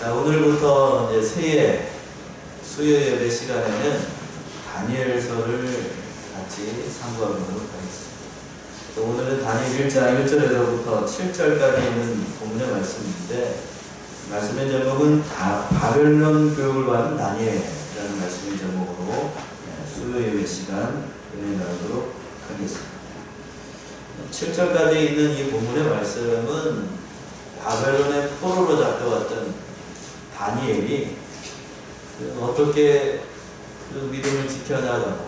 자, 오늘부터 이제 새해 수요 예배 시간에는 다니엘서를 같이 상고하도록 하겠습니다. 오늘은 다니엘 1장 1절에서부터 7절까지 있는 본문의 말씀인데, 말씀의 제목은 바벨론 교육을 받은 다니엘이라는 말씀의 제목으로 수요 예배 시간 은혜 나누도록 하겠습니다. 7절까지 있는 이 본문의 말씀은 바벨론의 포로로 잡혀왔던 다니엘이 어떻게 그 믿음을 지켜나가고,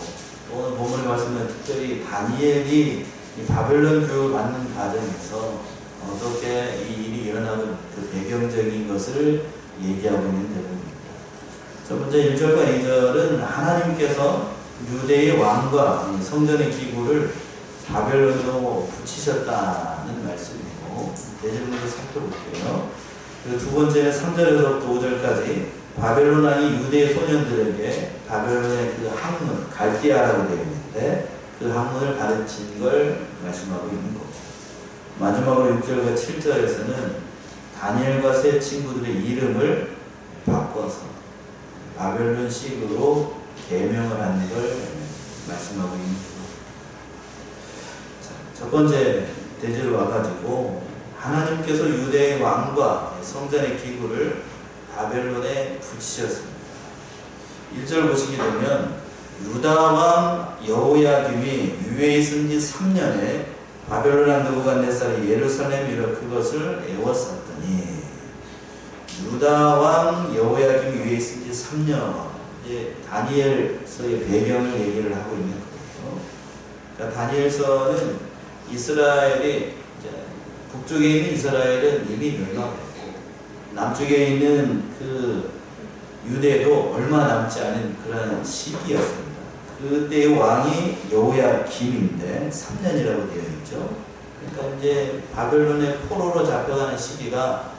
오늘 본문의 말씀은 특별히 다니엘이 이 바벨론 교육을 받는 과정에서 어떻게 이 일이 일어나는 그 배경적인 것을 얘기하고 있는 내용입니다. 첫 번째 1절과 2절은 하나님께서 유대의 왕과 성전의 기구를 바벨론으로 붙이셨다는 말씀이고, 대제문을 살펴볼게요. 그리고 두 번째는 3절에서부터 5절까지 바벨론 왕이 유대의 소년들에게 바벨론의 그 학문, 갈대아라고 되어 있는데 그 학문을 가르친 걸 말씀하고 있는 거고, 마지막으로 6절과 7절에서는 다니엘과 세 친구들의 이름을 바꿔서 바벨론식으로 계명을 하는 걸 말씀하고 있는 거고, 첫 번째 대제로 와가지고 하나님께서 유대의 왕과 성전의 기구를 바벨론에 붙이셨습니다. 1절 보시게 되면 유다 왕 여호야김이 유예에 있은 지 3년에 바벨론 왕 느부갓네살이 예루살렘이라 그것을 애워쌌더니, 유다 왕 여호야김이 유예에 있은 지 3년, 이제 다니엘서의 배경을 얘기를 하고 있는 거예요. 그러니까 다니엘서는 이스라엘이 북쪽에 있는 이스라엘은 이미 멸망했고 남쪽에 있는 그 유대도 얼마 남지 않은 그런 시기였습니다. 그때의 왕이 여호야김인데 3년이라고 되어 있죠. 그러니까 이제 바벨론의 포로로 잡혀가는 시기가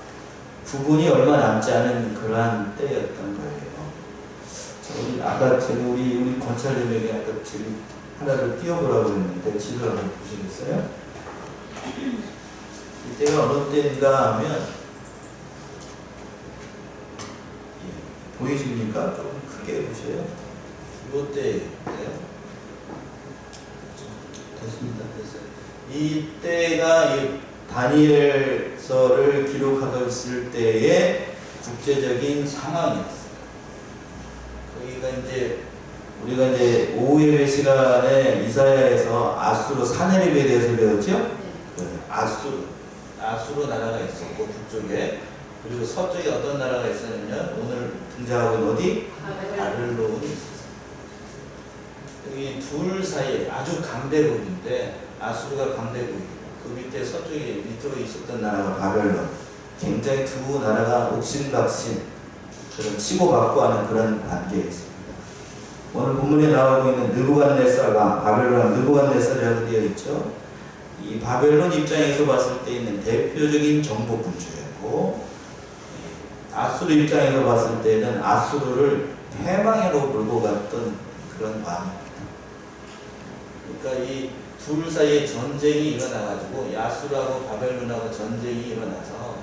구분이 얼마 남지 않은 그러한 때였던 거예요. 아까 우리 권찰님에게 아까 지금 하나를 띄워보라고 했는데 지도 한번 보시겠어요? 이때가 어느 때인가 하면, 보이십니까? 조금 크게 보세요. 이때예요. 됐습니다. 됐어요. 이때가 이 다니엘서를 기록하고 있을 때의 국제적인 상황이었어요. 여기가 이제 우리가 이제 오후 예배 시간에 이사야에서 아수르 사네립에 대해서 배웠죠? 네. 아수르 나라가 있었고 북쪽에, 그리고 서쪽에 어떤 나라가 있었냐면 오늘 등장하고 있는 어디? 바벨론이 있었어요. 여기 둘 사이에 아주 강대국인데, 아수르가 강대국이고 그 밑에 서쪽에 밑으로 있었던 나라가 바벨론. 굉장히 두 나라가 옥신각신 그런 치고받고 하는 그런 관계에 있습니다. 오늘 본문에 나오고 있는 느부갓네살 왕, 바벨론 왕 느부갓네살이라고 되어 있죠. 이 바벨론 입장에서 봤을 때 있는 대표적인 정복 군주였고, 아수르 입장에서 봤을 때는 아수르를 패망으로 몰고 갔던 그런 왕입니다. 그러니까 이 둘 사이에 전쟁이 일어나가지고 아수르하고 바벨론하고 전쟁이 일어나서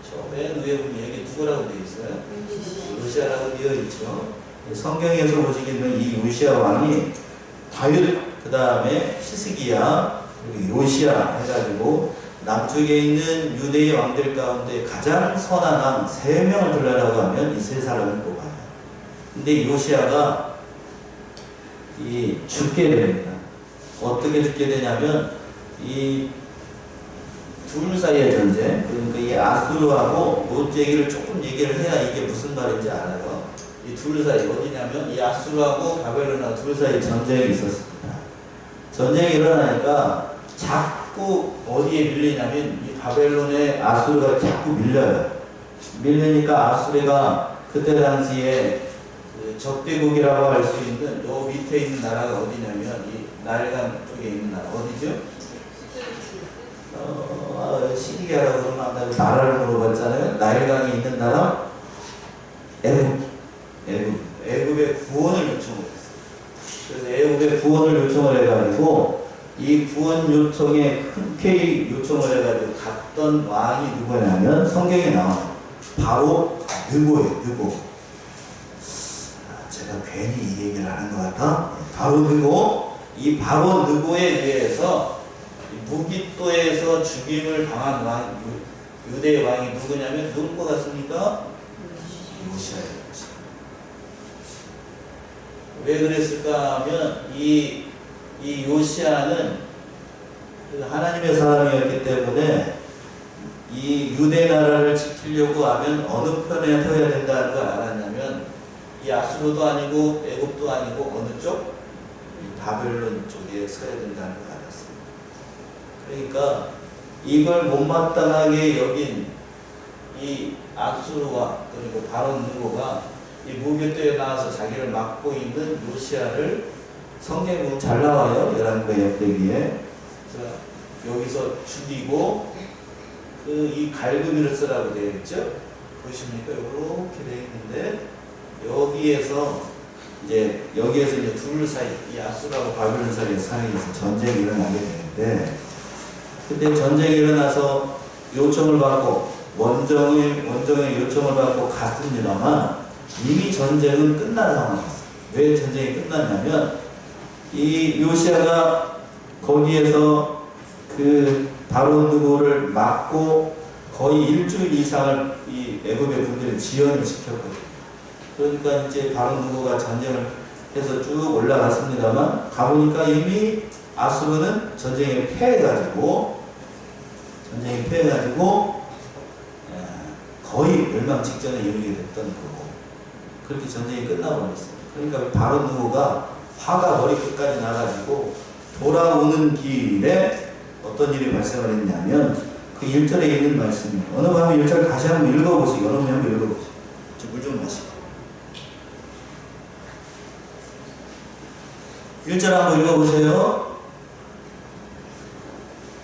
저 맨 위에 보면 여기 누구라고 되어 있어요? 우시아라고 되어 있죠. 성경에서 보시기에는 이 우시아 왕이 다윗, 그 다음에 히스기야, 그리고 요시야 해가지고 남쪽에 있는 유대의 왕들 가운데 가장 선한 왕 3명을 들라라고 하면 이 3사람을 꼽아요. 근데 요시야가 죽게 됩니다. 어떻게 죽게 되냐면 이 둘 사이의 전쟁, 그러니까 이 아수르하고 요 얘기를 조금 얘기를 해야 이게 무슨 말인지 알아요. 이 둘 사이 어디냐면 이 아수르하고 바벨론하고 둘 사이 전쟁이 있었습니다. 전쟁이 일어나니까 자꾸 어디에 밀리냐면 이 바벨론의 아수르가 자꾸 밀려요. 밀리니까 아수르가 그때 당시에 그 적대국이라고 할 수 있는 요 밑에 있는 나라가 어디냐면 이 나일강 쪽에 있는 나라 어디죠? 시리아라고 그러면 아까 나라를 물어봤잖아요. 나일강이 있는 나라 애굽의 구원을 요청을 했어요. 그래서 애굽의 구원을 요청을 해가지고 이 구원 요청에 흔쾌히 요청을 해가지고 갔던 왕이 누구냐면 성경에 나와요. 바로 느고예요. 느고. 제가 괜히 이 얘기를 하는 것 같아. 바로 느고. 이 바로 느고에 의해서 무기또에서 죽임을 당한 왕, 유대 왕이 누구냐면 누굴 것 같습니까? 요시아예요. 왜 그랬을까 하면 이 요시아는 그 하나님의 사람이었기 때문에 이 유대 나라를 지키려고 하면 어느 편에 서야 된다는 걸 알았냐면 이 아수르도 아니고 애굽도 아니고 어느 쪽? 이 바벨론 쪽에 서야 된다는 걸 알았습니다. 그러니까 이걸 못마땅하게 여긴 이 아수르와 그리고 바론 느고가 이 무교도에 나와서 자기를 막고 있는 요시아를 성경에 보면 잘 나와요. 11개 역대기에. 여기서 죽이고 이 갈구미를 쓰라고 되어 있죠. 보십니까? 이렇게 되어 있는데 여기에서 이제 둘 사이 이 아수르하고 바벨론 사이에서 전쟁이 일어나게 되는데 그때 전쟁이 일어나서 요청을 받고 원정의 요청을 받고 갔습니다만 이미 전쟁은 끝난 상황이었어요. 왜 전쟁이 끝났냐면 이 요시아가 거기에서 그 바론 느고를 막고 거의 일주일 이상을 이 애굽의 군대를 지연을 시켰거든요. 그러니까 이제 바론 느고가 전쟁을 해서 쭉 올라갔습니다만 가보니까 이미 아수르는 전쟁에 패해가지고 거의 멸망 직전에 이르게 됐던 거고 그렇게 전쟁이 끝나버렸어요. 그러니까 바론 느고가 화가 머리끝까지 나가지고 돌아오는 길에 어떤 일이 발생을 했냐면 그 1절에 있는 말씀이 어느 분 한번 1절 다시 한번 읽어보시고 어느 분 한번 읽어보시고 물 좀 마시고 1절 한번 읽어보세요.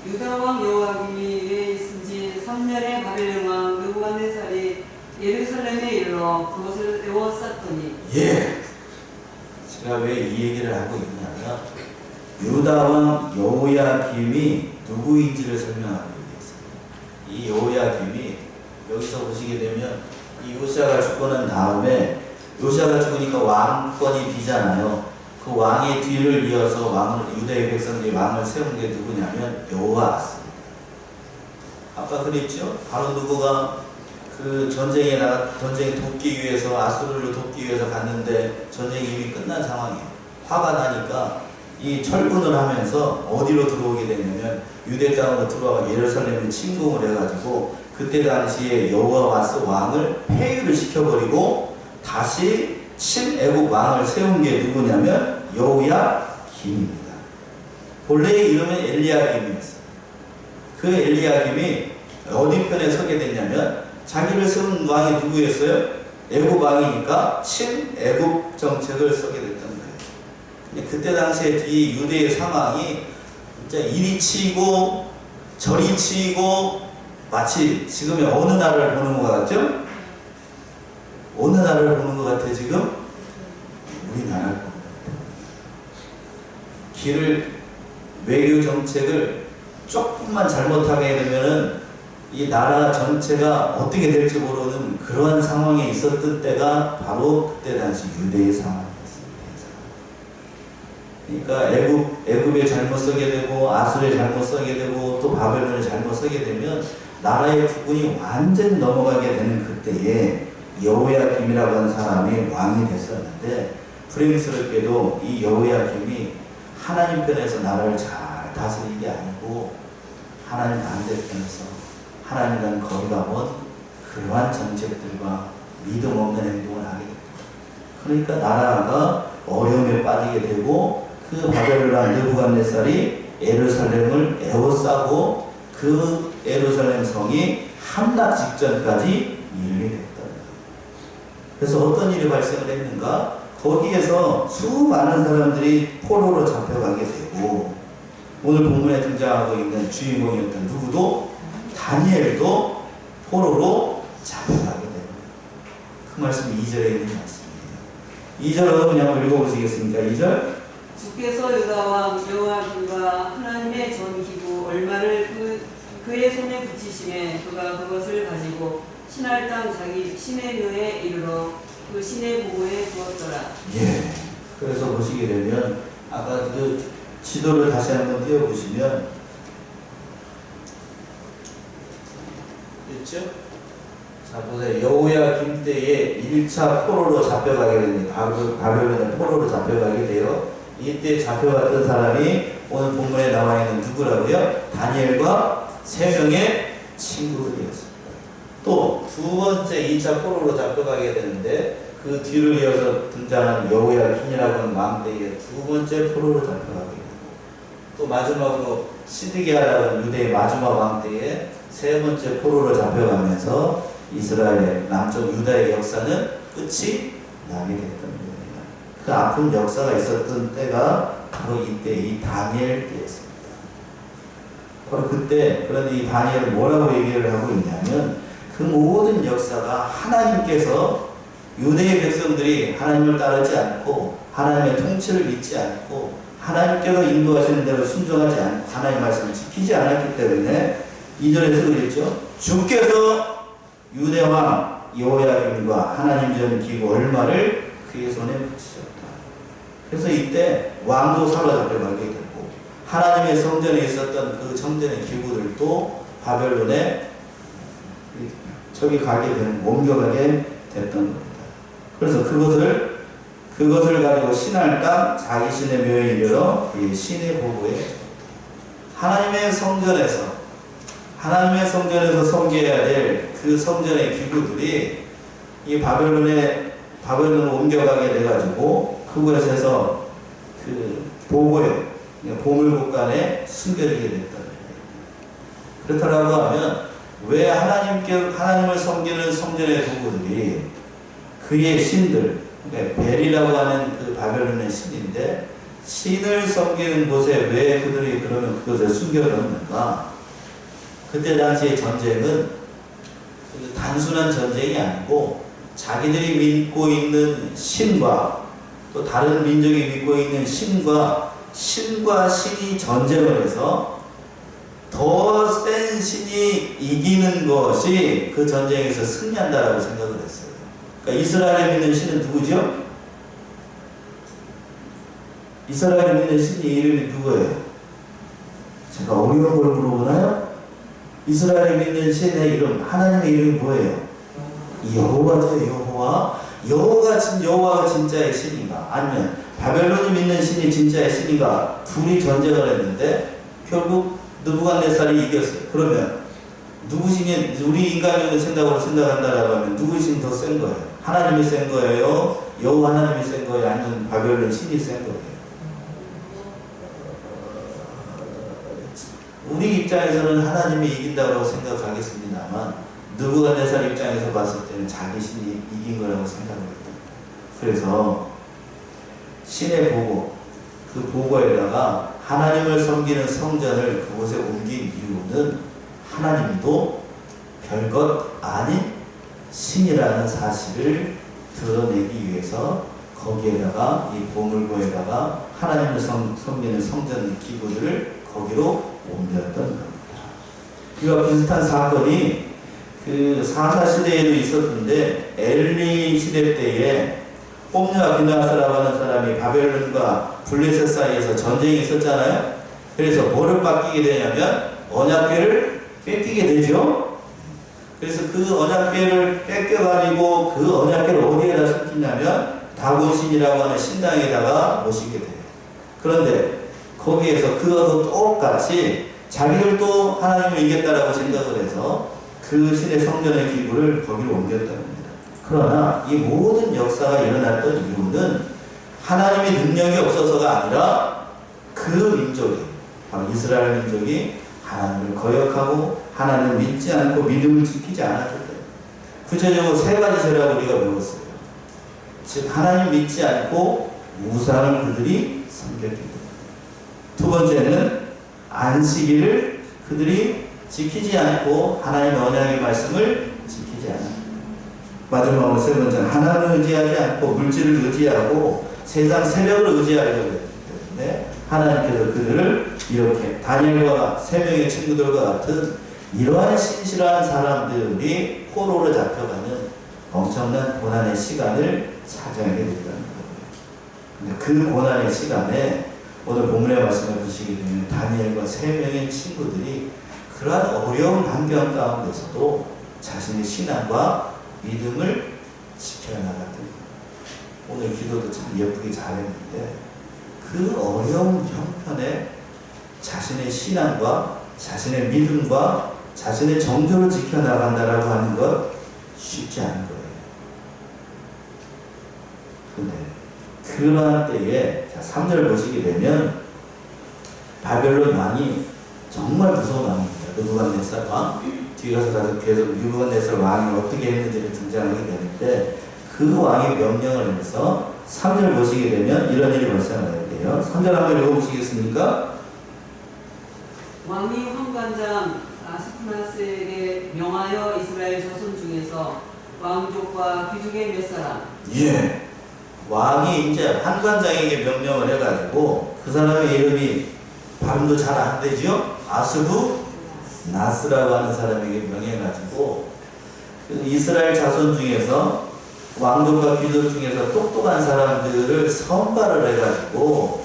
유다 왕 여호야김이 왜 있은지 3년에 바벨론 왕 느부갓네살이 예루살렘에 이르러 그것을 에워쌌더니 제가 왜 이 얘기를 하고 있냐면 유다 왕 여호야김이 누구인지를 설명하기 위해서 이 여호야김이 여기서 보시게 되면 이 요시아가 죽고 난 다음에 요시아가 죽으니까 왕권이 비잖아요. 그 왕의 뒤를 이어서 유다의 백성들이 왕을 세운 게 누구냐면 여호아스입니다. 아까 그랬죠? 바로 누구가 그 전쟁에 돕기 위해서 아수르를 돕기 위해서 갔는데 전쟁이 이미 끝난 상황이에요. 화가 나니까 이 철군을 하면서 어디로 들어오게 되냐면 유대 땅으로 들어와서 예루살렘을 침공을 해가지고 그때 당시에 여호아스 왕을 폐위를 시켜버리고 다시 친애국 왕을 세운 게 누구냐면 여호야김입니다. 본래의 이름은 엘리야김이었어요. 그 엘리야김이 어디 편에 서게 됐냐면 자기를 세운 왕이 누구였어요? 애국 왕이니까 친애국 정책을 서게 됐던 거예요. 근데 그때 당시에 이 유대의 상황이 진짜 이리 치이고 저리 치이고 마치 지금의 어느 나라를 보는 것 같죠? 어느 나라를 보는 것 같아요 지금? 우리나라를 보는 것 같아요. 길을 외교 정책을 조금만 잘못하게 되면은 이 나라 전체가 어떻게 될지 모르는 그러한 상황에 있었던 때가 바로 그때 당시 유대의 상황이었습니다. 그러니까 애굽에 잘못 서게 되고 아수르에 잘못 서게 되고 또 바벨론에 잘못 서게 되면 나라의 부분이 완전히 넘어가게 되는 그때에 여호야김이라고 하는 사람이 왕이 됐었는데 불행스럽게도 이 여호야김이 하나님 편에서 나라를 잘 다스리는 게 아니고 하나님 반대편에서 하나님과는 거리가 먼 그러한 정책들과 믿음 없는 행동을 하게 됩니다. 그러니까 나라가 어려움에 빠지게 되고 그 바벨론 느부갓네살이 예루살렘을 에워싸고 그 예루살렘 성이 함락 직전까지 이르게 됐다. 그래서 어떤 일이 발생을 했는가? 거기에서 수많은 사람들이 포로로 잡혀가게 되고 오늘 본문에 등장하고 있는 주인공이었던 누구도 다니엘도 포로로 잡혀가게 됩니다. 그 말씀이 2절에 있는 말씀이에요. 2절은 그냥 읽어보시겠습니까? 2절 주께서 유다 왕 여호야김과 하나님의 전기구 얼마를 그의 손에 붙이심에 그가 그것을 가지고 신할 땅 자기 신의 묘에 이르러 그 신의 보고에 두었더라. 예. 그래서 보시게 되면 아까 그 지도를 다시 한번 띄워보시면 있죠? 자 보세요. 여호야김 때에 1차 포로로 잡혀가게 됩니다. 바벨론의 포로로 잡혀가게 돼요. 이때 잡혀갔던 사람이 오늘 본문에 나와 있는 누구라고요? 다니엘과 3명의 친구들이었습니다. 또 두 번째 2차 포로로 잡혀가게 되는데 그 뒤를 이어서 등장한 여호야긴이라고 하는 왕 때에 두 번째 포로로 잡혀가게 되고 또 마지막으로 시드기야라고 하는 유대의 마지막 왕 때에 세 번째 포로로 잡혀가면서 이스라엘의 남쪽 유다의 역사는 끝이 나게 됐던 겁니다. 그 아픈 역사가 있었던 때가 바로 이때 이 다니엘 때였습니다. 바로 그때 그런데 이 다니엘은 뭐라고 얘기를 하고 있냐면 그 모든 역사가 하나님께서 유대의 백성들이 하나님을 따르지 않고 하나님의 통치를 믿지 않고 하나님께서 인도하시는 대로 순종하지 않고 하나님의 말씀을 지키지 않았기 때문에 2절에서 그랬죠. 주께서 유대왕 여호야김과 하나님 전 기구 얼마를 그의 손에 붙이셨다. 그래서 이때 왕도 사로잡혀가게 되고 하나님의 성전에 있었던 그 성전의 기구들도 바벨론에 저기 가게 되는 옮겨가게 됐던 겁니다. 그래서 그것을 가지고 신할 땅 자기 신의 묘에 이르러 이 신의 보고에 하나님의 성전에서 섬겨야 될 그 성전의 기구들이 이 바벨론을 옮겨가게 돼가지고 그곳에서 그 보고에 보물국간에 숨겨지게 됐다. 그렇다라고 하면 왜 하나님을 섬기는 성전의 도구들이 그의 신들, 그러니까 벨이라고 하는 그 바벨론의 신인데 신을 섬기는 곳에 왜 그들이 그러면 그것을 숨겨놓는가? 그때 당시의 전쟁은 단순한 전쟁이 아니고 자기들이 믿고 있는 신과 또 다른 민족이 믿고 있는 신과 신이 전쟁을 해서 더 센 신이 이기는 것이 그 전쟁에서 승리한다라고 생각을 했어요. 그러니까 이스라엘에 믿는 신은 누구죠? 이스라엘에 믿는 신의 이름이 누구예요? 제가 어려운 걸 물어보나요? 이스라엘에 믿는 신의 이름, 하나님의 이름이 뭐예요? 여호와죠. 여호와가 진짜의 신인가? 아니면 바벨론이 믿는 신이 진짜의 신인가? 둘이 전쟁을 했는데 결국 느부갓네살이 이겼어요. 그러면 누구 신이 우리 인간적인 생각한다라고 하면 누구 신이 더 센 거예요? 하나님이 센 거예요? 여호와 하나님이 센 거예요? 아니면 바벨론 신이 센 거예요? 우리 입장에서는 하나님이 이긴다고 생각하겠습니다만 느부갓네살 입장에서 봤을 때는 자기 신이 이긴 거라고 생각합니다. 그래서 신의 보고, 그 보고에다가 하나님을 섬기는 성전을 그곳에 옮긴 이유는 하나님도 별것 아닌 신이라는 사실을 드러내기 위해서 거기에다가 이 보물고에다가 하나님을 섬기는 성전 기구들을 거기로 옮겼던 겁니다. 이와 비슷한 사건이 그 사사 시대에도 있었는데 엘리 시대 때에 옴냐 비나스라고 하는 사람이 바벨론과 블레셋 사이에서 전쟁이 있었잖아요. 그래서 뭐를 뺏기게 되냐면 언약궤를 뺏기게 되죠. 그래서 그 언약궤를 뺏겨가지고 그 언약궤를 어디에다 숨기냐면 다곤신이라고 하는 신당에다가 모시게 돼요. 그런데 거기에서 그것도 똑같이 자기들도 하나님을 이겼다라고 생각을 해서 그 신의 성전의 기구를 거기로 옮겼다는 겁니다. 그러나 이 모든 역사가 일어났던 이유는 하나님의 능력이 없어서가 아니라 그 민족이, 바로 이스라엘 민족이 하나님을 거역하고 하나님을 믿지 않고 믿음을 지키지 않았기 때문에. 구체적으로 세 가지 죄라고 우리가 배웠어요. 즉 하나님 믿지 않고 우상을 그들이 섬겼기 때문에. 두 번째는 안식일을 그들이 지키지 않고 하나님의 언약의 말씀을 지키지 않았다. 마지막으로 세 번째는 하나님을 의지하지 않고 물질을 의지하고 세상 세력을 의지하려고 했기 때문에 하나님께서 그들을 이렇게 다니엘과 3명의 친구들과 같은 이러한 신실한 사람들이 포로로 잡혀가는 엄청난 고난의 시간을 차지하게 됐다는 거예요. 근데 그 고난의 시간에 오늘 본문의 말씀을 보시게 되면 다니엘과 3명의 친구들이 그러한 어려운 환경 가운데서도 자신의 신앙과 믿음을 지켜나갔던 거예요. 오늘 기도도 참 예쁘게 잘했는데 그 어려운 형편에 자신의 신앙과 자신의 믿음과 자신의 정조를 지켜나간다라고 하는 것 쉽지 않은 거예요. 근데 그러한 때에 3절 보시게 되면 바벨론 왕이 정말 무서운 왕입니다. 느부갓네살 왕. 뒤에 가서 계속 느부갓네살 왕이 어떻게 했는지를 등장하게 되는데 그 왕이 명령을 해서 3절 보시게 되면 이런 일이 발생하는데요. 3절 한번 읽어보시겠습니까? 왕이 환관장 아스푸나스에게 명하여 이스라엘 자손 중에서 왕족과 귀족의 몇 사람. 예. 왕이 이제 환관장에게 명령을 해가지고 그 사람의 이름이 발음도 잘 안 되죠? 아스푸나스라고 하는 사람에게 명해가지고 그 이스라엘 자손 중에서 왕족과 귀족 중에서 똑똑한 사람들을 선발을 해가지고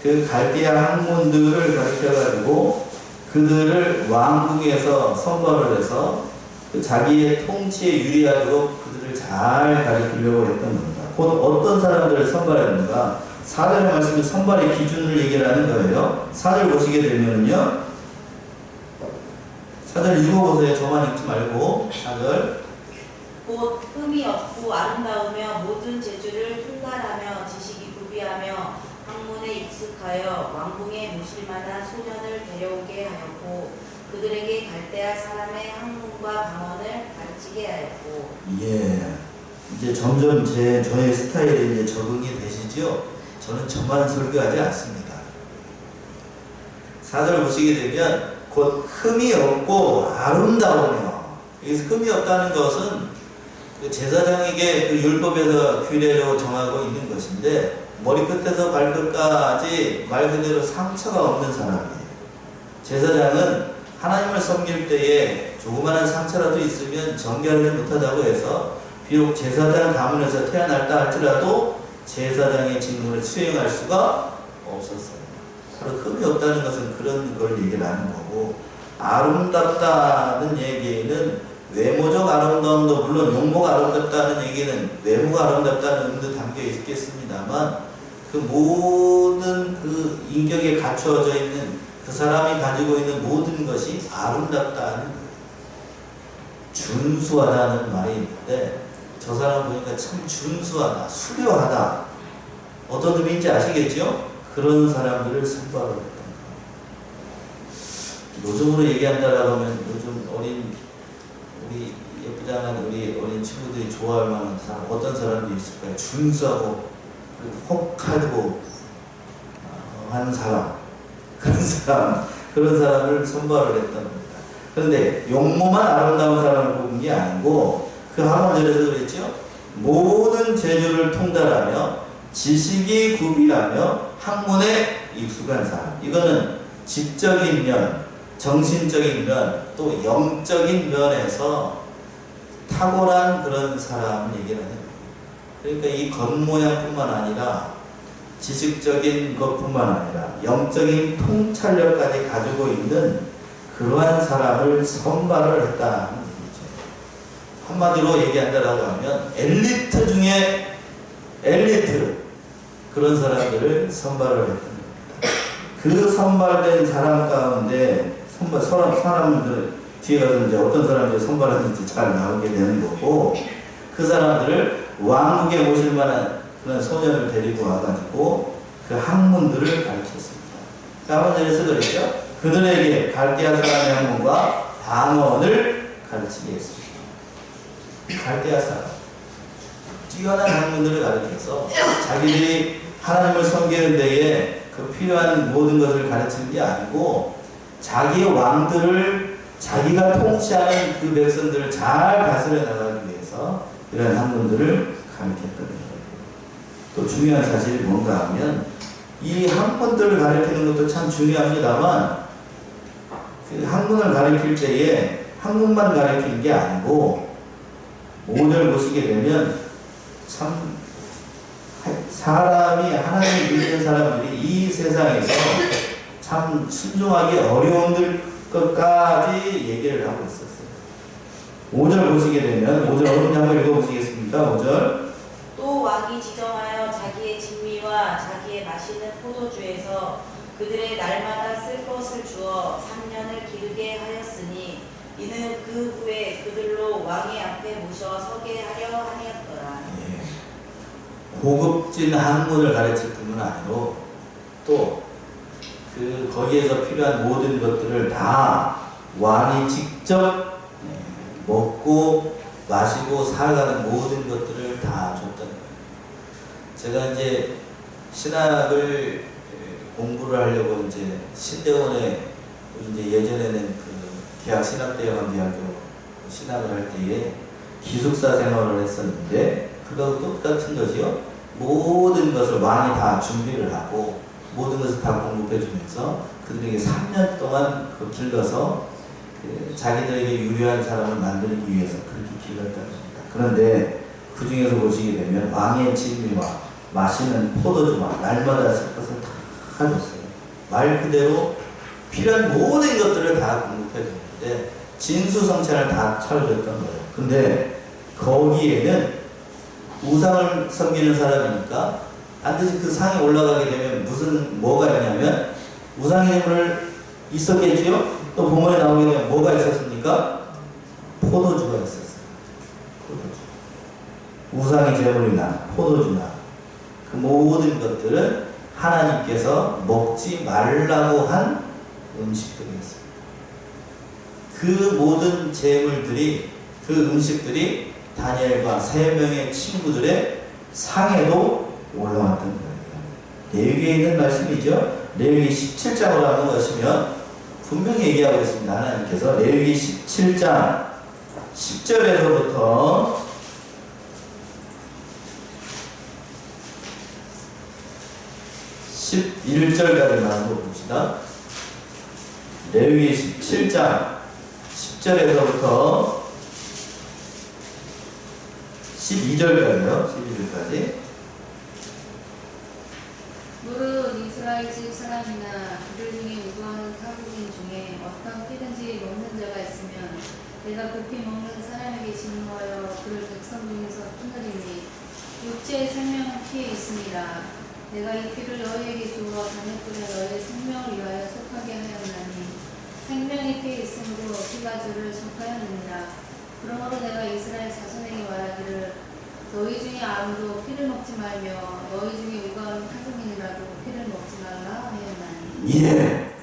그 갈대아 학문들을 가르쳐가지고 그들을 왕궁에서 선발을 해서 그 자기의 통치에 유리하도록 그들을 잘 가르치려고 했던 겁니다. 곧 어떤 사람들을 선발했는가? 4절의 말씀이 선발의 기준을 얘기를 하는 거예요. 4절 보시게 되면요. 4절 읽어보세요. 저만 읽지 말고 4절. 곧 흠이 없고 아름다우며 모든 재주를 통달하며 지식이 구비하며 학문에 익숙하여 왕궁에 모실 만한 소년을 데려오게 하였고 그들에게 갈대아 사람의 학문과 방언을 가르치게 하였고. 예. 이제 점점 저의 스타일에 이제 적응이 되시죠? 저는 저만 설교하지 않습니다. 4절 보시게 되면 곧 흠이 없고 아름다우며, 여기서 흠이 없다는 것은 그 제사장에게 그 율법에서 규례로 정하고 있는 것인데 머리끝에서 발끝까지 말 그대로 상처가 없는 사람이에요. 제사장은 하나님을 섬길 때에 조그마한 상처라도 있으면 정결하지 못하다고 해서 비록 제사장 가문에서 태어났다 할지라도 제사장의 직분을 수행할 수가 없었어요. 바로 흠이 없다는 것은 그런 걸 얘기를 하는 거고, 아름답다는 얘기는 외모적 아름다움도 물론 용모가 아름답다는 얘기는 외모가 아름답다는 의미도 담겨 있겠습니다만 그 모든 그 인격에 갖추어져 있는 그 사람이 가지고 있는 모든 것이 아름답다는 거예요. 준수하다는 말이 있는데 저 사람 보니까 참 준수하다, 수려하다. 어떤 의미인지 아시겠죠? 그런 사람들을 선발을 했던 거예요. 요즘으로 얘기한다라고 하면 요즘 우리 예쁘장한 우리 어린 친구들이 좋아할 만한 사람, 어떤 사람들이 있을까요? 준수하고 혹하고 하는 사람, 그런 사람을 선발을 했던 겁니다. 그런데 용모만 아름다운 사람을 뽑은 게 아니고 그 하반절에서 그랬죠? 모든 재주를 통달하며 지식이 구비하며 학문에 익숙한 사람. 이거는 지적인 면, 정신적인 면, 또 영적인 면에서 탁월한 그런 사람을 얘기를 하는 거예요. 그러니까 이 겉모양뿐만 아니라 지식적인 것뿐만 아니라 영적인 통찰력까지 가지고 있는 그러한 사람을 선발을 했다는 얘기죠. 한마디로 얘기한다라고 하면 엘리트 중에 엘리트, 그런 사람들을 선발을 했던 겁니다. 그 선발된 사람 가운데 사람들 뒤에 가서 이제 어떤 사람들이 선발했는지 잘 나오게 되는 거고, 그 사람들을 왕국에 모실 만한 그런 소년을 데리고 와가지고 그 학문들을 가르쳤습니다. 까만절에서 그랬죠? 그들에게 갈대아 사람의 학문과 방언을 가르치게 했습니다. 갈대아 사람 뛰어난 학문들을 가르쳐서 자기들이 하나님을 섬기는 데에 그 필요한 모든 것을 가르치는 게 아니고 자기의 왕들을 자기가 통치하는 그 백성들을 잘 다스려 나가기 위해서 이런 학문들을 가르쳤던 거예요. 또 중요한 사실이 뭔가 하면 이 학문들을 가르치는 것도 참 중요합니다만 그 학문을 가르칠 때에 한국만 가리키는 게 아니고 5절 보시게 되면 참 사람이 하나님을 믿는 사람들이 이 세상에서 참 순종하기 어려운 것까지 얘기를 하고 있었어요. 5절 보시게 되면 5절 어른이 한번 읽어보시겠습니까? 5절 또 왕이 지정하여 자기의 진미와 자기의 마시는 포도주에서 그들의 날마다 쓸 것을 주어 3년을 기르게 하였으니 이는 그 후에 그들로 왕의 앞에 모셔 서게 하려 함이었더라. 고급진 학문을 가르칠 뿐만 아니로 또 그 거기에서 필요한 모든 것들을 다 왕이 직접 먹고 마시고 살아가는 모든 것들을 다 줬다는 거예요. 제가 이제 신학을 공부를 하려고 이제 신대원에 이제 예전에는 그 대학 신학대학원대학교 신학을 할 때에 기숙사 생활을 했었는데 그거하고 똑같은 거지요. 모든 것을 왕이 다 준비를 하고 모든 것을 다 공급해 주면서 그들에게 3년 동안 그 길러서 자기들에게 유리한 사람을 만들기 위해서 그렇게 길렀다는 겁니다. 그런데 그 중에서 보시게 되면 왕의 진미와 마시는 포도주와 날마다 쓸 것을 다 줬어요. 말 그대로 필요한 모든 것들을 다 공급해 줬는데 진수성찬을 다 차려줬던 거예요. 근데 거기에는 우상을 섬기는 사람이니까 반드시 그 상에 올라가게 되면 뭐가 있냐면 우상의 제물을 있었겠지요? 또 본문에 나오게 되면 뭐가 있었습니까? 포도주가 있었어요. 포도주. 우상의 제물이나 포도주나 그 모든 것들은 하나님께서 먹지 말라고 한 음식들이었습니다. 그 모든 제물들이 그 음식들이 다니엘과 3명의 친구들의 상에도 올라왔던 거예요. 레위기에 있는 말씀이죠. 레위기 17장으로 한번 가시면 분명히 얘기하고 있습니다. 하나님께서 레위기 17장 10절에서부터 11절까지만 한번 봅시다. 레위기 17장 10절에서부터 12절까지요. 12절까지. 무릇 이스라엘 집 사람이나 그들 중에 우거하는 타국인 중에 어떤 피든지 먹는 자가 있으면 내가 그 피 먹는 사람에게 진노하여 그를 백성 중에서 끊으리니 육체의 생명은 피에 있습니다. 내가 이 피를 너희에게 주어 자녀들의 너희의 생명을 위하여 속하게 하였나니 생명이 피에 있으므로 피가 주를 속하였느니라. 그러므로 내가 이스라엘 자손에게 말하기를 너희 중에 아무도 피를 먹지 말며 너희 중에 우가한 타국인이라도 피를 먹지 말라 하였나니. 예.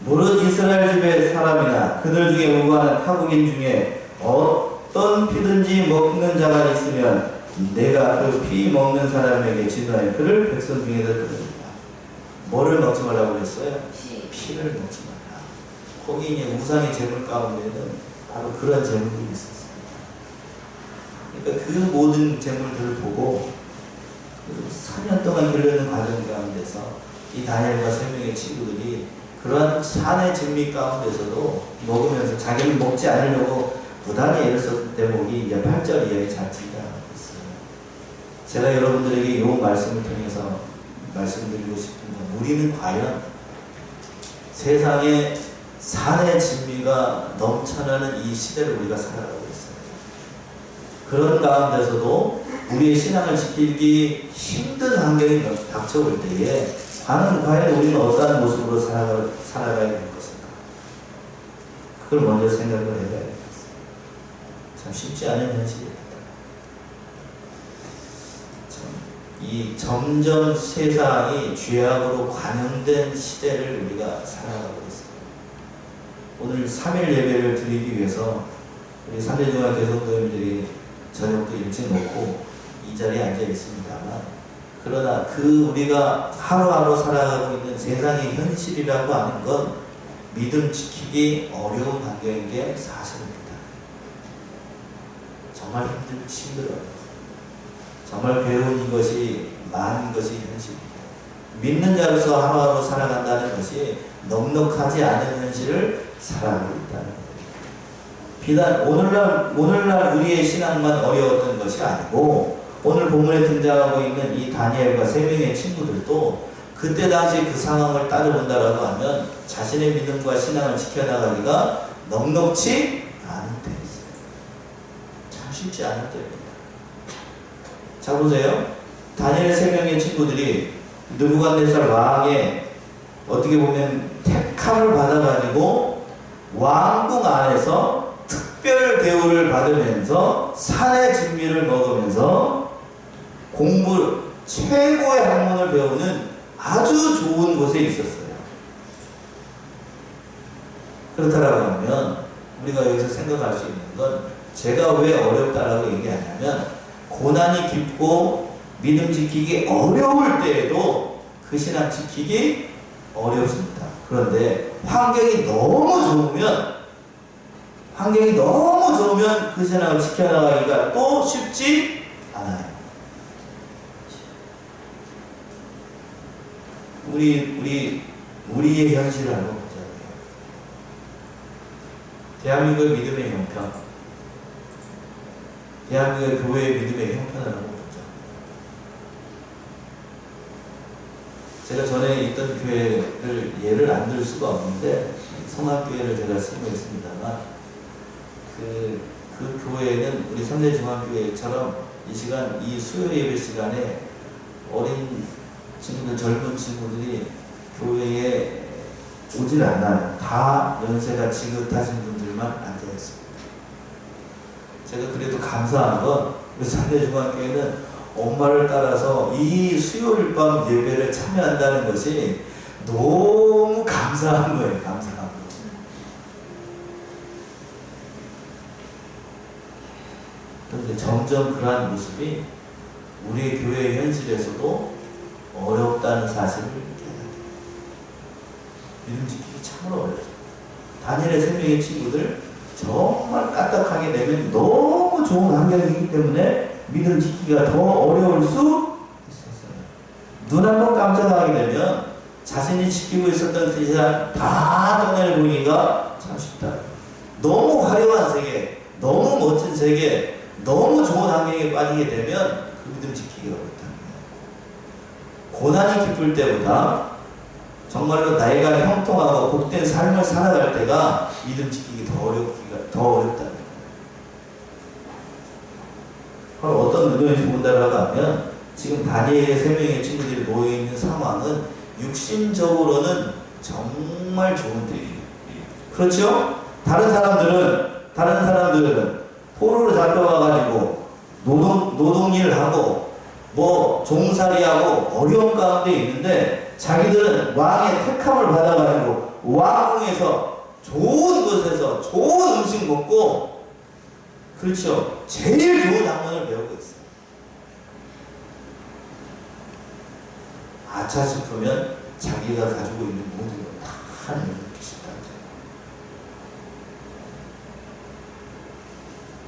무릇 이스라엘 집의 사람이나 그들 중에 우가하는 타국인 중에 어떤 피든지 먹는 자가 있으면 내가 그 피 먹는 사람에게 진노하여 그를 백성 중에서 끊으리라. 뭐를 먹지 말라고 그랬어요? 피를 먹지 말라. 거기 이제 우상의 제물 가운데는 바로 그런 제물이 있었어요. 그러니까 그 모든 제물들을 보고 4년 동안 길러는 과정 가운데서 이 다니엘과 3명의 친구들이 그러한 산의 진미 가운데서도 먹으면서 자기를 먹지 않으려고 부단히 애를 썼던 대목이 이제 8절 이하에 잘 등장하고 있어요. 제가 여러분들에게 이 말씀을 통해서 말씀드리고 싶은 건 우리는 과연 세상에 산의 진미가 넘쳐나는 이 시대를 우리가 살아가고 있어요. 그런 가운데서도 우리의 신앙을 지키기 힘든 환경이 닥쳐올 때에 과연 우리는 어떠한 모습으로 살아가야 될 것인가? 그걸 먼저 생각을 해봐야 되겠습니다. 참 쉽지 않은 현실입니다. 이 점점 세상이 죄악으로 관영된 시대를 우리가 살아가고 있습니다. 오늘 3일 예배를 드리기 위해서 우리 3대 중학교 성도님들이 저녁도 일찍 먹고 이 자리에 앉아 있습니다만, 그러나 그 우리가 하루하루 살아가고 있는 세상의 현실이라고 하는 건 믿음 지키기 어려운 환경인 게 사실입니다. 정말 힘들어요. 정말 괴로운 것이 많은 것이 현실입니다. 믿는 자로서 하루하루 살아간다는 것이 넉넉하지 않은 현실을 살아가고 있다는 거예요. 비단 오늘날 우리의 신앙만 어려웠던 것이 아니고 오늘 본문에 등장하고 있는 이 다니엘과 세 명의 친구들도 그때 당시 그 상황을 따져본다라고 하면 자신의 믿음과 신앙을 지켜나가기가 넉넉지 않은 때였어요. 참 쉽지 않은 때입니다. 자 보세요. 다니엘 세 명의 친구들이 느부갓네살 왕의 어떻게 보면 택함을 받아가지고 왕궁 안에서 특별 대우를 받으면서 산의 진미를 먹으면서 최고의 학문을 배우는 아주 좋은 곳에 있었어요. 그렇다라고 하면 우리가 여기서 생각할 수 있는 건 제가 왜 어렵다라고 얘기하냐면 고난이 깊고 믿음 지키기 어려울 때에도 그 신앙 지키기 어렵습니다. 그런데 환경이 너무 좋으면 그 신앙을 지켜나가기가 또 쉽지 않아요. 우리의 현실을 한번 보자고요. 대한민국의 믿음의 형편, 대한민국의 교회의 믿음의 형편을 한번 보자. 제가 전에 있던 교회를 예를 안 들 수가 없는데 성악교회를 제가 신고했습니다만 그 교회는 우리 삼대중앙교회처럼 이 시간, 이 수요 예배 시간에 어린 친구들, 젊은 친구들이 교회에 오질 않아요. 다 연세가 지긋하신 분들만 앉아있습니다. 제가 그래도 감사한 건 우리 삼대중앙교회는 엄마를 따라서 이 수요일 밤 예배를 참여한다는 것이 너무 감사한 거예요. 감사한 거. 그런데 점점 그러한 모습이 우리 교회의 현실에서도 어렵다는 사실을 깨닫게 돼요. 믿음 지키기 참으로 어렵습니다. 다니엘의 세 명의 친구들 정말 까딱하게 되면 너무 좋은 환경이기 때문에 믿음 지키기가 더 어려울 수 있었어요. 눈 한 번 깜짝하게 되면 자신이 지키고 있었던 그 세상 다 떠내보기가 참 쉽다. 너무 화려한 세계, 너무 멋진 세계, 너무 좋은 환경에 빠지게 되면 그 믿음 지키기가 어렵다. 고난이 깊을 때보다 정말로 나이가 형통하고 복된 삶을 살아갈 때가 믿음 지키기 더 어렵다. 바로 어떤 의도에서 본다라고 하면 지금 다니엘의 세 명의 친구들이 모여있는 상황은 육신적으로는 정말 좋은 때이에요. 그렇죠? 다른 사람들은 포로로 잡혀와가지고 노동일을 하고 종살이하고 어려운 가운데 있는데 자기들은 왕의 택함을 받아가지고 왕궁에서 좋은 곳에서 좋은 음식 먹고 그렇죠. 제일 좋은 학문을 배우고 있어요. 아차 싶으면 자기가 가지고 있는 모든 걸 다 내놓기 쉽다는 거예요.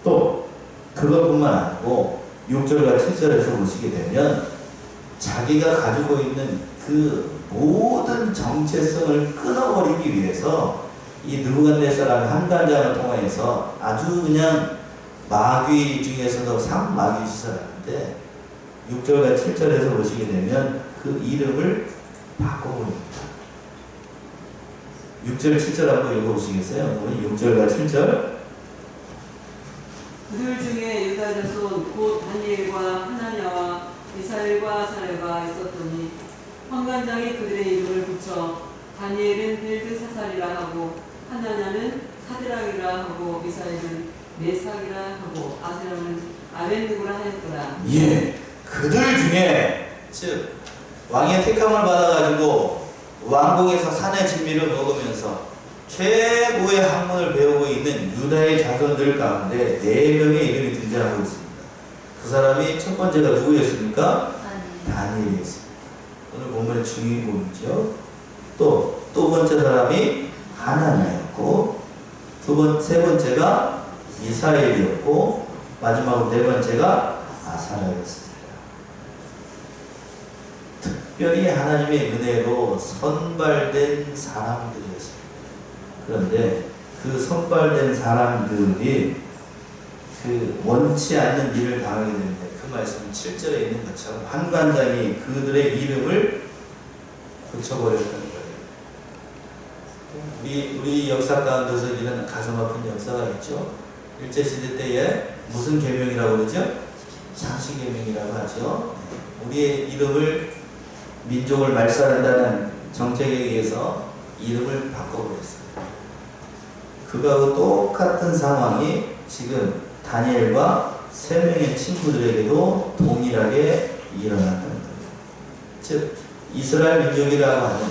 또 그것뿐만 아니고 6절과 7절에서 보시게 되면 자기가 가지고 있는 그 모든 정체성을 끊어버리기 위해서 이 느부갓네살라는 한단장을 통해서 아주 그냥 마귀 중에서도 상마귀 시설하는데 6절과 7절에서 보시게 되면 그 이름을 바꿔버립니다. 6절, 7절 한번 읽어보시겠어요? 6절과 7절. 그들 중에 유다 자손 곧 다니엘과 하나냐와 미사엘과 아사랴가 있었더니 환관장이 그들의 이름을 붙여 다니엘은 벨드사살이라 하고 하나냐는 사드락이라 하고 미사엘은 메삭이라 하고 아사랴는 아벤느고라 하였더라. 예, 그들 중에 즉 왕의 택함을 받아가지고 왕궁에서 산의 진미를 먹으면서 최고의 학문을 배우고 있는 유다의 자손들 가운데 4명의 이름이 등장하고 있습니다. 그 사람이 첫 번째가 누구였습니까? 다니엘이었습니다. 오늘 본문의 주인공이죠. 또 번째 사람이 하나냐였고 세 번째가 미사엘이었고 마지막으로 4번째가 아사랴였습니다. 특별히 하나님의 은혜로 선발된 사람들이었습니다. 그런데 그 선발된 사람들이 그 원치 않는 일을 당하게 되는데 그 말씀은 7절에 있는 것처럼 환관장이 그들의 이름을 고쳐버렸다는 거예요. 우리 역사 가운데서 이런 가슴 아픈 역사가 있죠. 일제시대 때에 무슨 계명이라고 그러죠? 장시계명이라고 하죠. 우리의 이름을 민족을 말살한다는 정책에 의해서 이름을 바꿔버렸어요. 그거하고 똑같은 상황이 지금 다니엘과 3명의 친구들에게도 동일하게 일어났다는 거예요. 즉 이스라엘 민족이라고 하는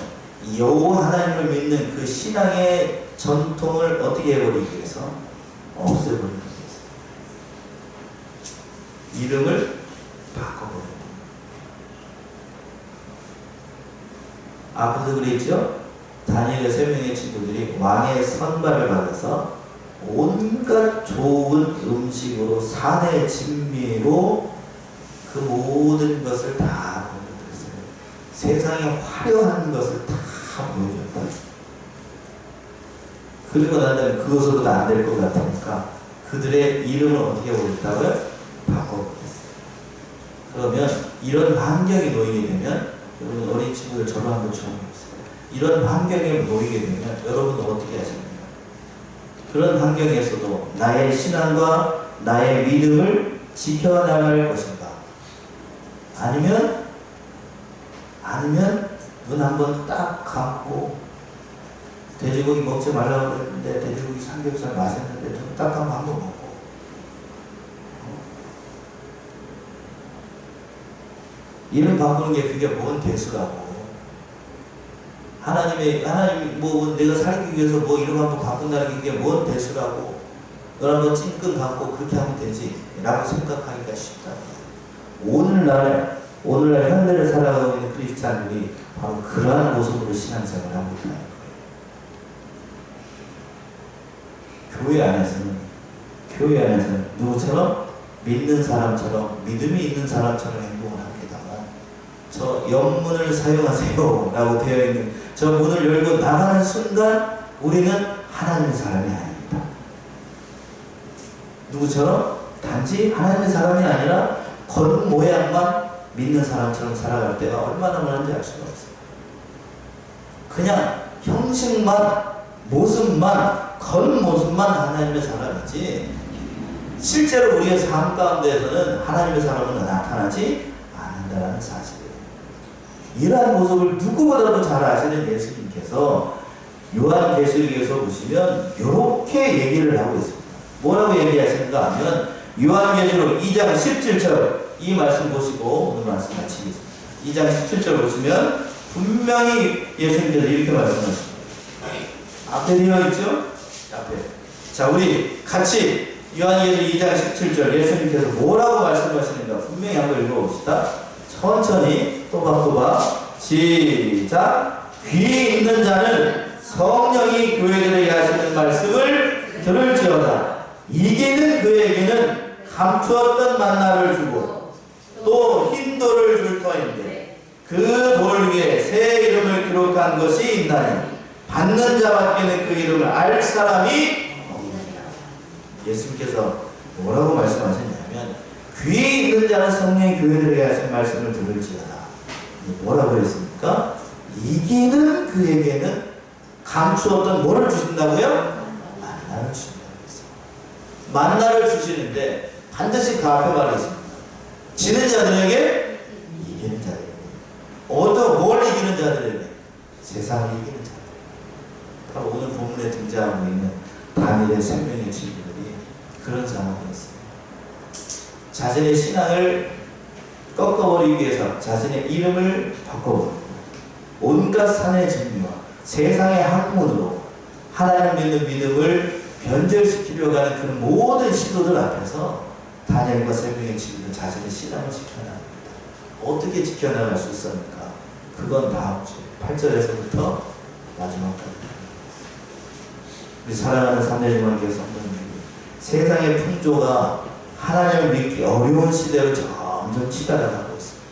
여호와 하나님을 믿는 그 신앙의 전통을 어떻게 해버리기 위해서 없애버리기 위해서 이름을 바꿔버립니다. 앞에서 그랬죠? 다니엘의 3명의 친구들이 왕의 선발을 받아서 온갖 좋은 음식으로 산의 진미로 그 모든 것을 다 보여줬어요. 세상에 화려한 것을 다 보여줬다. 그리고 난 다음에 그것으로도 안 될 것 같으니까 그들의 이름을 어떻게 보였다고요? 바꿔버렸어요. 그러면 이런 환경이 놓이게 되면 여러분 어린 친구들 저를 한번 적용해보세요. 이런 환경에 놓이게 되면 여러분은 어떻게 하십니까? 그런 환경에서도 나의 신앙과 나의 믿음을 지켜나갈 것인가? 아니면 눈 한번 딱 감고 돼지고기 먹지 말라고 그랬는데 돼지고기 삼겹살 맛있는데 눈 딱 감고 한번 먹고 이름 바꾸는 게 그게 뭔 대수라고. 하나님 뭐 내가 살기 위해서 뭐 이름 한번 바꾼다는 게 그게 뭔 대수라고. 너 한번 찡끈 갖고 그렇게 하면 되지 라고 생각하기가 쉽다. 오늘날 현대를 살아가고 있는 크리스찬들이 바로 그러한 모습으로 신앙생활을 하고 있다는 거예요. 교회 안에서는 누구처럼? 믿는 사람처럼, 믿음이 있는 사람처럼 행동을 합니다만 저 옆문을 사용하세요 라고 되어 있는 저 문을 열고 나가는 순간 우리는 하나님의 사람이 아닙니다. 누구처럼? 단지 하나님의 사람이 아니라 겉모양만 믿는 사람처럼 살아갈 때가 얼마나 많은지 알 수가 없어요. 그냥 형식만, 모습만, 겉모습만 하나님의 사람이지 실제로 우리의 삶 가운데에서는 하나님의 사람은 나타나지 않는다는 사실이에요. 이러한 모습을 누구보다도 잘 아시는 예수님께서 요한계시록에서 보시면 이렇게 얘기를 하고 있습니다. 뭐라고 얘기하시는가 하면 요한계시록 2장 17절 이 말씀 보시고 오늘 말씀 마치겠습니다. 2장 17절 보시면 분명히 예수님께서 이렇게 말씀하십니다. 앞에 되어 있죠? 앞에. 자, 우리 같이 요한계시록 2장 17절 예수님께서 뭐라고 말씀하시는가 분명히 한번 읽어봅시다. 천천히 또박또박 시작. 귀 있는 자는 성령이 교회들에게 하시는 말씀을 들을지어다. 이기는 그에게는 감추었던 만나를 주고 또 흰 돌을 줄 터인데 그 돌 위에 새 이름을 기록한 것이 있나니 받는 자밖에는 그 이름을 알 사람이 없느니라. 예수님께서 뭐라고 말씀하셨냐면 귀 있는 자는 성령이 교회들에게 하신 말씀을 들을지어다. 뭐라고 했습니까? 이기는 그에게는 감추었던 뭐를 주신다고요? 만나를 주신다고 했어요. 만나를 주시는데 반드시 그 앞에 말이 있습니다. 지는 자들에게 이기는 자들에게. 뭘 이기는 자들에게? 세상을 이기는 자들. 바로 오늘 본문에 등장하고 있는 다니엘의 3명의 친구들이 그런 상황이었어요. 자신의 신앙을 꺾어버리기 위해서 자신의 이름을 바꿔버리고 온갖 산의 진미와 세상의 학문으로 하나님 믿는 믿음을 변절시키려고 하는 그런 모든 시도들 앞에서 다니엘과 3명의 친구들은 자신의 신앙을 지켜나갑니다. 어떻게 지켜나갈 수 있습니까? 그건 다음 주 8절에서부터 마지막까지. 우리 사랑하는 삼대주님께서 성도님들, 세상의 풍조가 하나님을 믿기 어려운 시대로 점점 치달아가고 있습니다.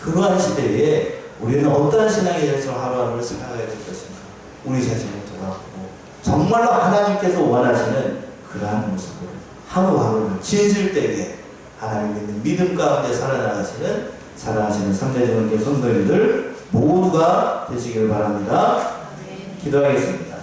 그러한 시대에 우리는 어떠한 신앙에 대해서 하루하루를 살아가야 될 것인가? 우리 자신을 돌아보고 정말로 하나님께서 원하시는 그러한 모습으로 하루하루를 진실되게 하나님 믿는 믿음 가운데 살아나가시는 사랑하시는 삼대중원교 성도님들 모두가 되시길 바랍니다. 기도하겠습니다.